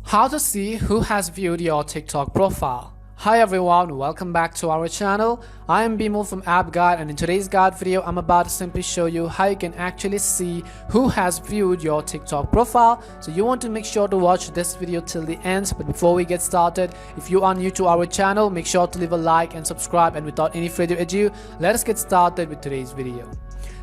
How to see who has viewed your TikTok profile. Hi everyone, welcome back to our channel. I am Bimal from App Guide, and in today's guide video I'm about to simply show you how you can actually see who has viewed your TikTok profile. So you want to make sure to watch this video till the end. But before we get started, if you are new to our channel, make sure to leave a like and subscribe, and without any further ado, let us get started with today's video.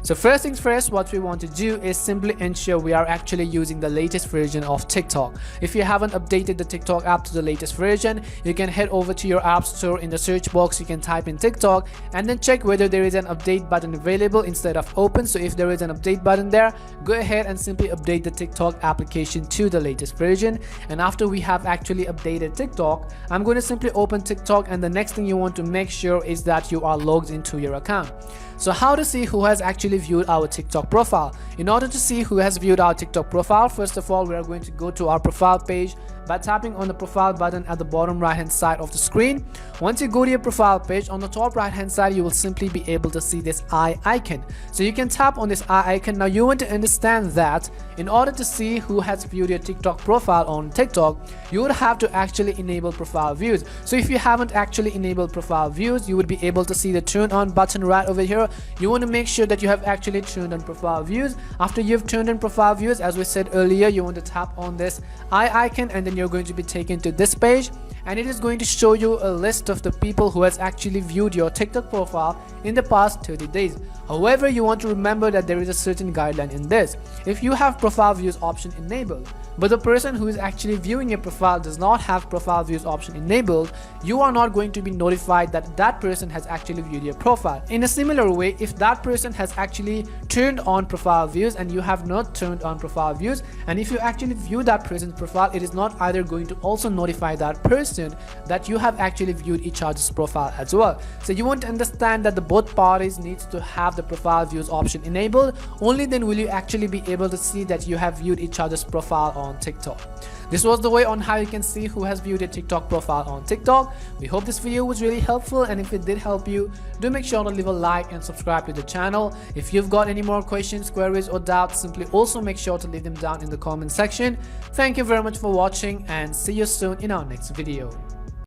So first things first, what we want to do is simply ensure we are actually using the latest version of TikTok. If you haven't updated the TikTok app to the latest version, you can head over to your app store. In the search box you can type in TikTok and then check whether there is an update button available instead of open. So if there is an update button there, go ahead and simply update the TikTok application to the latest version. And after we have actually updated TikTok, I'm going to simply open TikTok, and the next thing you want to make sure is that you are logged into your account. So how to see who has actually viewed our TikTok profile? In order to see who has viewed our TikTok profile, first of all, we are going to go to our profile page by tapping on the profile button at the bottom right hand side of the screen. Once you go to your profile page, on the top right hand side you will simply be able to see this eye icon. So you can tap on this eye icon. Now you want to understand that in order to see who has viewed your TikTok profile on TikTok, you would have to actually enable profile views. So if you haven't actually enabled profile views, you would be able to see the turn on button right over here. You want to make sure that you have actually turned on profile views. After you've turned on profile views, as we said earlier, you want to tap on this eye icon, and then you're going to be taken to this page, and it is going to show you a list of the people who has actually viewed your TikTok profile in the past 30 days. However, you want to remember that there is a certain guideline in this. If you have profile views option enabled, but the person who is actually viewing your profile does not have profile views option enabled, you are not going to be notified that that person has actually viewed your profile. In a similar way, if that person has actually turned on profile views and you have not turned on profile views, and if you actually view that person's profile, it is not either going to also notify that person that you have actually viewed each other's profile as well. So you want to understand that the both parties needs to have the profile views option enabled. Only then will you actually be able to see that you have viewed each other's profile on TikTok. This was the way on how you can see who has viewed a TikTok profile on TikTok. We hope this video was really helpful, and if it did help you, do make sure to leave a like and subscribe to the channel. If you've got any more questions, queries or doubts, simply also make sure to leave them down in the comment section. Thank you very much for watching, and see you soon in our next video.